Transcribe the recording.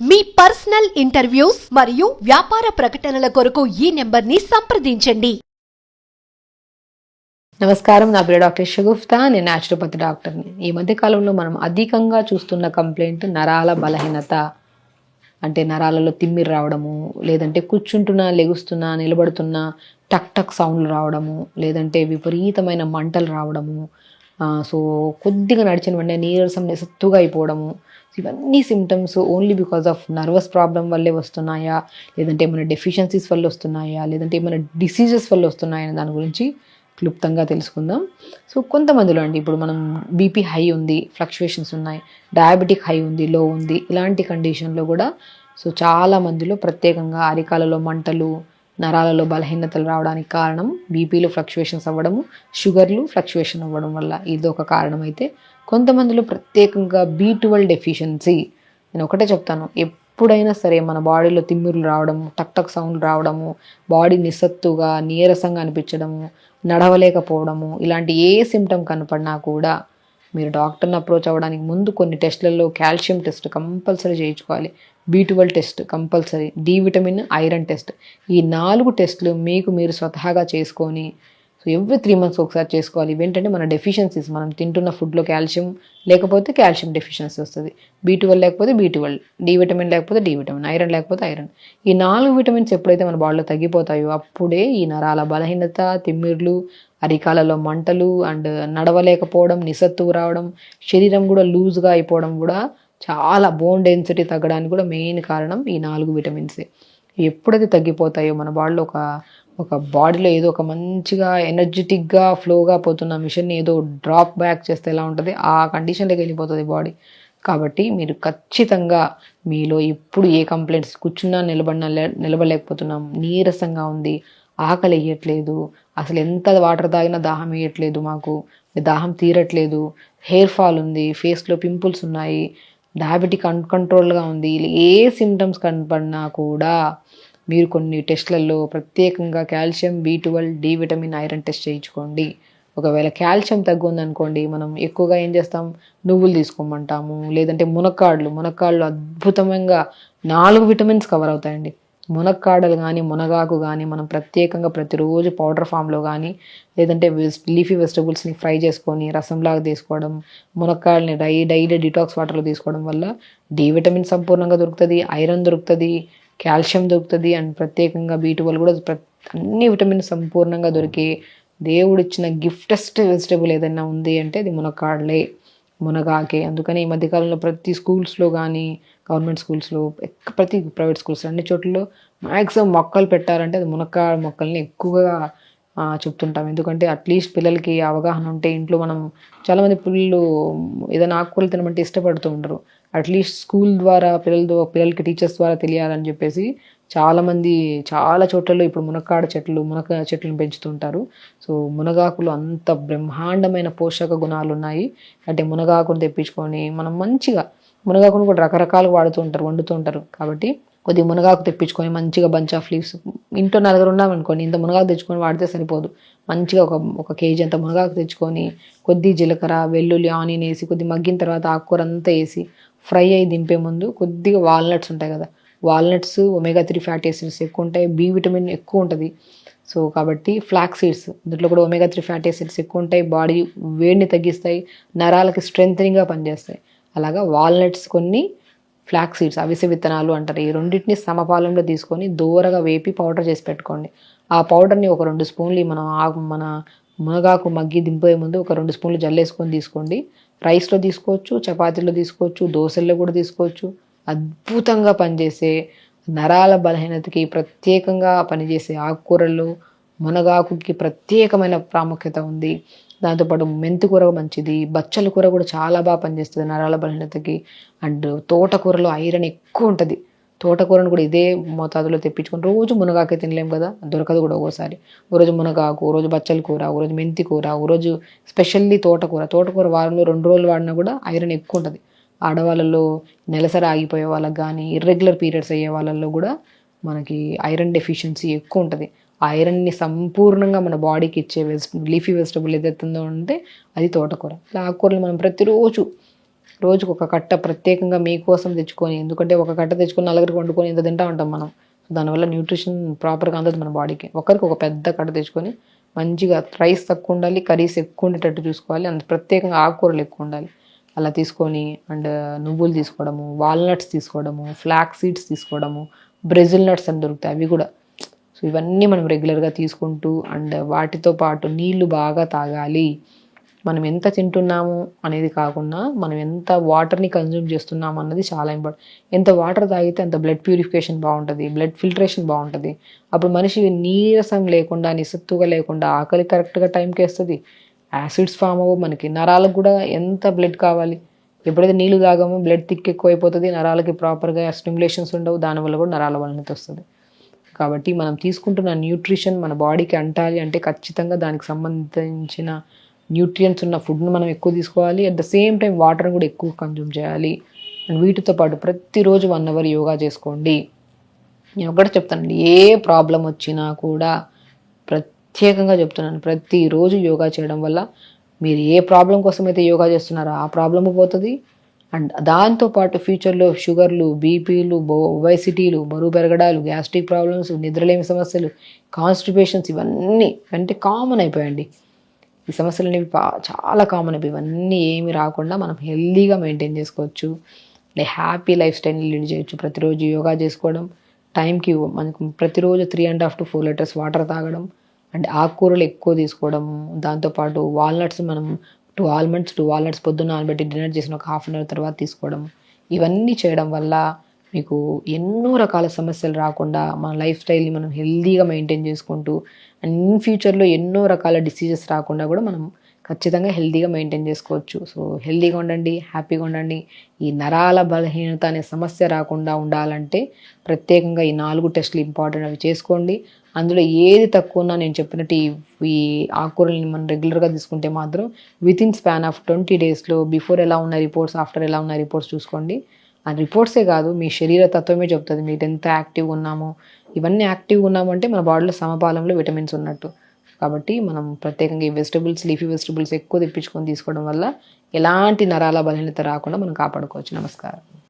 మీ personal interviews మరియు వ్యాపార ప్రకటనల కొరకు ఈ నెంబర్ని సంప్రదించండి. నమస్కారం, నా పేరు డాక్టర్ షగుఫ్తా. నేను న్యాచురోపతి డాక్టర్ని. ఈ మధ్య కాలంలో మనం అధికంగా చూస్తున్న కంప్లైంట్ నరాల బలహీనత. అంటే నరాలలో తిమ్మిరి రావడము, లేదంటే కూర్చుంటున్నా, లెగుస్తున్నా, నిలబడుతున్నా టక్ టక్ సౌండ్లు రావడము, లేదంటే విపరీతమైన మంటలు రావడము, సో కొద్దిగా నడిచిన వెంటనే నీరసం నిస్సత్తుగా అయిపోవడము. ఇవన్నీ symptoms only because of nervous problem వల్లే వస్తున్నాయా, లేదంటే ఏమైనా డెఫిషియన్సీస్ వల్ల వస్తున్నాయా, లేదంటే ఏమైనా డిసీజెస్ వల్ల వస్తున్నాయా అనే దాని గురించి క్లుప్తంగా తెలుసుకుందాం. సో కొంతమందిలో అండి, ఇప్పుడు మనం బీపీ హై ఉంది, ఫ్లక్చువేషన్స్ ఉన్నాయి, డయాబెటిక్ హై ఉంది, లో ఉంది, ఇలాంటి కండిషన్లో కూడా సో చాలా మందిలో ప్రత్యేకంగా అరికాలలో మంటలు, నరాలలో బలహీనతలు రావడానికి కారణం బీపీలో ఫ్లక్చువేషన్స్ అవ్వడము, షుగర్లు ఫ్లక్చువేషన్ అవ్వడం వల్ల ఇది ఒక కారణం. అయితే కొంతమందిలో ప్రత్యేకంగా B12 డెఫిషియన్సీ. నేను ఒకటే చెప్తాను, ఎప్పుడైనా సరే మన బాడీలో తిమ్మిరులు రావడము, టక్ టక్ సౌండ్లు రావడము, బాడీ నిస్సత్తుగా నీరసంగా అనిపించడము, నడవలేకపోవడము, ఇలాంటి ఏ సిమ్టమ్ కనపడినా కూడా మీరు డాక్టర్ని అప్రోచ్ అవ్వడానికి ముందు కొన్ని టెస్ట్లలో కాల్షియం టెస్ట్ కంపల్సరీ చేయించుకోవాలి, B12 test compulsory, D vitamin, iron test. ఈ 4 టెస్టులు మీకు మీరు స్వతహాగా చేసుకొని సో ఎవ్రీ 3 months ఒకసారి చేసుకోవాలి. ఇవేంటంటే మన డెఫిషియన్సీస్, మనం తింటున్న ఫుడ్లో కాల్షియం లేకపోతే కాల్షియం డెఫిషియన్సీ వస్తుంది, B12 లేకపోతే B12, డి విటమిన్ లేకపోతే డి విటమిన్, ఐరన్ లేకపోతే ఐరన్. ఈ 4 విటమిన్స్ ఎప్పుడైతే మన బాడీలో తగ్గిపోతాయో అప్పుడే ఈ నరాల బలహీనత, తిమ్మిర్లు, అరికాలలో మంటలు అండ్ నడవలేకపోవడం, నిస్సత్తువు రావడం, శరీరం కూడా లూజ్గా అయిపోవడం కూడా చాలా బోన్ డెన్సిటీ తగ్గడానికి కూడా మెయిన్ కారణం ఈ 4 విటమిన్సే. ఎప్పుడైతే తగ్గిపోతాయో మన బాడీలో ఒక బాడీలో ఏదో ఒక మంచిగా ఎనర్జెటిక్గా ఫ్లోగా పోతున్న మిషన్ని ఏదో డ్రాప్ బ్యాక్ చేస్తే ఎలా ఉంటుంది, ఆ కండిషన్లోకి వెళ్ళిపోతుంది బాడీ. కాబట్టి మీరు ఖచ్చితంగా మీలో ఇప్పుడు ఏ కంప్లైంట్స్, కూర్చున్నా నిలబడలేకపోతున్నాం, నీరసంగా ఉంది, ఆకలి వేయట్లేదు, అసలు ఎంత వాటర్ తాగినా దాహం వేయట్లేదు, మాకు దాహం తీరట్లేదు, హెయిర్ ఫాల్ ఉంది, ఫేస్లో పింపుల్స్ ఉన్నాయి, డయాబెటిక్ అన్కంట్రోల్గా ఉంది, ఏ సిమ్టమ్స్ కనపడినా కూడా మీరు కొన్ని టెస్ట్లలో ప్రత్యేకంగా calcium, B12, D vitamin, iron test చేయించుకోండి. ఒకవేళ కాల్షియం తగ్గుందనుకోండి, మనం ఎక్కువగా ఏం చేస్తాం, నువ్వులు తీసుకోమంటాము, లేదంటే మునక్కాడలు అద్భుతంగా 4 విటమిన్స్ కవర్ అవుతాయండి. మునక్కాడలు కానీ, మునగాకు కానీ మనం ప్రత్యేకంగా ప్రతిరోజు పౌడర్ ఫామ్లో కానీ, లేదంటే లీఫీ వెజిటబుల్స్ని ఫ్రై చేసుకొని రసంలాగా తీసుకోవడం, మునక్కాడల్ని డైలీ డిటాక్స్ వాటర్లో తీసుకోవడం వల్ల డి విటమిన్ సంపూర్ణంగా దొరుకుతుంది, ఐరన్ దొరుకుతుంది, కాల్షియం దొరుకుతుంది, అండ్ ప్రత్యేకంగా B12 కూడా అన్ని విటమిన్స్ సంపూర్ణంగా దొరికి దేవుడిచ్చిన గిఫ్టెస్ట్ వెజిటబుల్ ఏదైనా ఉంది అంటే అది మునక్కాడలే, మునగాకే. అందుకని ఈ మధ్యకాలంలో ప్రతి స్కూల్స్లో కానీ, గవర్నమెంట్ స్కూల్స్లో, ప్రతి ప్రైవేట్ స్కూల్స్ అన్ని చోట్లలో మ్యాక్సిమం మొక్కలు పెట్టారంటే అది మునక్కాడ మొక్కల్ని ఎక్కువగా చెప్తుంటాం. ఎందుకంటే అట్లీస్ట్ పిల్లలకి అవగాహన ఉంటే, ఇంట్లో మనం చాలామంది పిల్లలు ఏదైనా ఆకుకూరలు తినమంటే ఇష్టపడుతూ ఉంటారు, అట్లీస్ట్ స్కూల్ ద్వారా పిల్లలకి టీచర్స్ ద్వారా తెలియాలని చెప్పేసి చాలామంది చాలా చోట్లలో ఇప్పుడు మునక్కాడ చెట్లను పెంచుతుంటారు. సో మునగాకులు అంత బ్రహ్మాండమైన పోషక గుణాలు ఉన్నాయి. అంటే మునగాకును తెప్పించుకొని మనం మంచిగా, మునగాకును కూడా రకరకాలుగా వండుతూ ఉంటారు. కాబట్టి కొద్దిగా మునగాకు తెప్పించుకొని మంచిగా బంచ్ ఆఫ్ లీవ్స్, ఇంట్లో నలుగురు ఉన్నామనుకోండి, ఇంత మునగాకు తెచ్చుకొని వాడితే సరిపోదు. మంచిగా ఒక కేజీ అంత మునగాకు తెచ్చుకొని కొద్ది జీలకర్ర, వెల్లుల్లి, ఆనియన్ వేసి కొద్ది మగ్గిన తర్వాత ఆకుకూర అంతా వేసి ఫ్రై అయ్యి దింపే ముందు కొద్దిగా వాల్నట్స్ ఉంటాయి కదా, వాల్నట్స్ omega-3 ఫ్యాటీ యాసిడ్స్ ఎక్కువ ఉంటాయి, B విటమిన్ ఎక్కువ ఉంటుంది. సో కాబట్టి ఫ్లాక్ సీడ్స్, దీంట్లో కూడా omega-3 ఫ్యాటీ యాసిడ్స్ ఎక్కువ ఉంటాయి, బాడీ వేడిని తగ్గిస్తాయి, నరాలకి స్ట్రెంథనింగ్గా పనిచేస్తాయి. అలాగా వాల్నట్స్ కొన్ని, ఫ్లాక్ సీడ్స్, అవిసె విత్తనాలు అంటారు, ఈ రెండింటిని సమపాలంలో తీసుకొని దూరగా వేపి పౌడర్ చేసి పెట్టుకోండి. ఆ పౌడర్ని ఒక 2 స్పూన్లు మన మునగాకు మగ్గి దింపే ముందు ఒక 2 స్పూన్లు జల్లేసుకొని తీసుకోండి. రైస్లో తీసుకోవచ్చు, చపాతీలో తీసుకోవచ్చు, దోశల్లో కూడా తీసుకోవచ్చు. అద్భుతంగా పనిచేసే, నరాల బలహీనతకి ప్రత్యేకంగా పనిచేసే ఆకుకూరల్లో మునగాకుకి ప్రత్యేకమైన ప్రాముఖ్యత ఉంది. దాంతోపాటు మెంతి కూర మంచిది, బచ్చల కూర కూడా చాలా బాగా పనిచేస్తుంది నరాల బలహీనతకి. అండ్ తోటకూరలో ఐరన్ ఎక్కువ ఉంటుంది, తోటకూరను కూడా ఇదే మోతాదులో తెప్పించుకొని, రోజు మునగాకే తినలేం కదా, దొరకదు కూడా ఒక్కోసారి. ఓ రోజు మునగాకు, ఓ రోజు బచ్చల కూర, ఓ రోజు మెంతి కూర, ఓ రోజు స్పెషల్లీ తోటకూర వారంలో 2 రోజులు వాడినా కూడా ఐరన్ ఎక్కువ ఉంటుంది. ఆడవాళ్ళలో నెలసరి ఆగిపోయే వాళ్ళకి కానీ, ఇర్రెగ్యులర్ పీరియడ్స్ అయ్యే వాళ్ళల్లో కూడా మనకి ఐరన్ డెఫిషియన్సీ ఎక్కువ ఉంటుంది. ఐరన్ని సంపూర్ణంగా మన బాడీకి ఇచ్చే లీఫీ వెజిటబుల్ ఏదైతే ఉందో అంటే అది తోటకూర. ఇలా ఆకుకూరలు మనం ప్రతిరోజు రోజుకు ఒక కట్ట ప్రత్యేకంగా మీకోసం తెచ్చుకొని, ఎందుకంటే ఒక కట్ట తెచ్చుకొని నలుగురికి వండుకొని ఇంత తింటా ఉంటాం మనం. దానివల్ల న్యూట్రిషన్ ప్రాపర్గా అందదు మన బాడీకి. ఒకరికి ఒక పెద్ద కట్ట తెచ్చుకొని మంచిగా రైస్ తక్కువ ఉండాలి, కర్రీస్ ఎక్కువ ఉండేటట్టు చూసుకోవాలి, అంత ప్రత్యేకంగా ఆకుకూరలు ఎక్కువ ఉండాలి. అలా తీసుకొని అండ్ నువ్వులు తీసుకోవడము, వాల్నట్స్ తీసుకోవడము, ఫ్లాక్ సీడ్స్ తీసుకోవడము, బ్రెజిల్ నట్స్ అని దొరుకుతాయి అవి కూడా. సో ఇవన్నీ మనం రెగ్యులర్గా తీసుకుంటూ అండ్ వాటితో పాటు నీళ్లు బాగా తాగాలి. మనం ఎంత తింటున్నాము అనేది కాకుండా మనం ఎంత వాటర్ని కన్జ్యూమ్ చేస్తున్నాము అన్నది చాలా ఇంపార్టెంట్. ఎంత వాటర్ తాగితే అంత బ్లడ్ ప్యూరిఫికేషన్ బాగుంటుంది, బ్లడ్ ఫిల్టరేషన్ బాగుంటుంది. అప్పుడు మనిషి నీరసం లేకుండా, నిస్సత్తుగా లేకుండా, ఆకలి కరెక్ట్గా టైంకి వేస్తుంది, యాసిడ్స్ ఫామ్ అవ్వవు. మనకి నరాలకు కూడా ఎంత బ్లడ్ కావాలి, ఎప్పుడైతే నీళ్ళు తాగామో బ్లడ్ థిక్ ఎక్కువ అయిపోతుంది, నరాలకి ప్రాపర్గా స్టిమ్యులేషన్స్ ఉండవు, దానివల్ల కూడా నరాల బలహీనత వస్తుంది. కాబట్టి మనం తీసుకుంటున్న న్యూట్రిషన్ మన బాడీకి అంటాలి అంటే ఖచ్చితంగా దానికి సంబంధించిన న్యూట్రియంట్స్ ఉన్న ఫుడ్ను మనం ఎక్కువ తీసుకోవాలి. అట్ ద సేమ్ టైం వాటర్ని కూడా ఎక్కువ కన్జ్యూమ్ చేయాలి. అండ్ వీటితో పాటు ప్రతిరోజు 1 అవర్ యోగా చేసుకోండి. నేను ఒకటి చెప్తానండి, ఏ ప్రాబ్లం వచ్చినా కూడా ప్రత్యేకంగా చెప్తున్నాను, ప్రతిరోజు యోగా చేయడం వల్ల మీరు ఏ ప్రాబ్లం కోసం అయితే యోగా చేస్తున్నారో ఆ ప్రాబ్లమ్ పోతుంది. అండ్ దాంతోపాటు ఫ్యూచర్లో షుగర్లు, బీపీలు, ఒబేసిటీలు, బరువు పెరగడాలు, గ్యాస్ట్రిక్ ప్రాబ్లమ్స్, నిద్రలేమి సమస్యలు, కాన్స్టిపేషన్స్ ఇవన్నీ అంటే కామన్ అయిపోయాయండి. ఈ సమస్యలు అనేవి చాలా కామన్ అయిపోయి ఇవన్నీ ఏమి రాకుండా మనం హెల్దీగా మెయింటైన్ చేసుకోవచ్చు. హ్యాపీ లైఫ్ స్టైల్ని లీడ్ చేయొచ్చు. ప్రతిరోజు యోగా చేసుకోవడం, టైంకి మనకు ప్రతిరోజు 3.5 to 4 లీటర్స్ వాటర్ తాగడం, అండ్ ఆకుకూరలు ఎక్కువ తీసుకోవడము. దాంతోపాటు వాల్నట్స్ మనం 2 వాల్నట్స్ పొద్దున్న నానబెట్టి డిన్నర్ చేసిన ఒక 1/2 hour తర్వాత తీసుకోవడం. ఇవన్నీ చేయడం వల్ల మీకు ఎన్నో రకాల సమస్యలు రాకుండా మన లైఫ్ స్టైల్ని మనం హెల్దీగా మెయింటైన్ చేసుకుంటూ అండ్ ఇన్ ఫ్యూచర్లో ఎన్నో రకాల డిసీజెస్ రాకుండా కూడా మనం ఖచ్చితంగా హెల్దీగా మెయింటైన్ చేసుకోవచ్చు. సో హెల్దీగా ఉండండి, హ్యాపీగా ఉండండి. ఈ నరాల బలహీనత అనే సమస్య రాకుండా ఉండాలంటే ప్రత్యేకంగా ఈ 4 టెస్టులు ఇంపార్టెంట్, అవి చేసుకోండి. అందులో ఏది తక్కువ ఉన్నా నేను చెప్పినట్టు ఈ ఆకుకూరల్ని మనం రెగ్యులర్గా తీసుకుంటే మాత్రం వితిన్ స్పాన్ ఆఫ్ 20 daysలో బిఫోర్ ఎలా ఉన్న రిపోర్ట్స్, ఆఫ్టర్ ఎలా ఉన్న రిపోర్ట్స్ చూసుకోండి. ఆ రిపోర్ట్సే కాదు, మీ శరీర తత్వమే చెప్తుంది మీరు ఎంత యాక్టివ్గా ఉన్నామో. ఇవన్నీ యాక్టివ్గా ఉన్నామంటే మన బాడీలో సమపాలంలో విటమిన్స్ ఉన్నట్టు. కాబట్టి మనం ప్రత్యేకంగా ఈ వెజిటబుల్స్, లీఫీ వెజిటబుల్స్ ఎక్కువ తెప్పించుకొని తీసుకోవడం వల్ల ఎలాంటి నరాల బలహీనత రాకుండా మనం కాపాడుకోవచ్చు. నమస్కారం.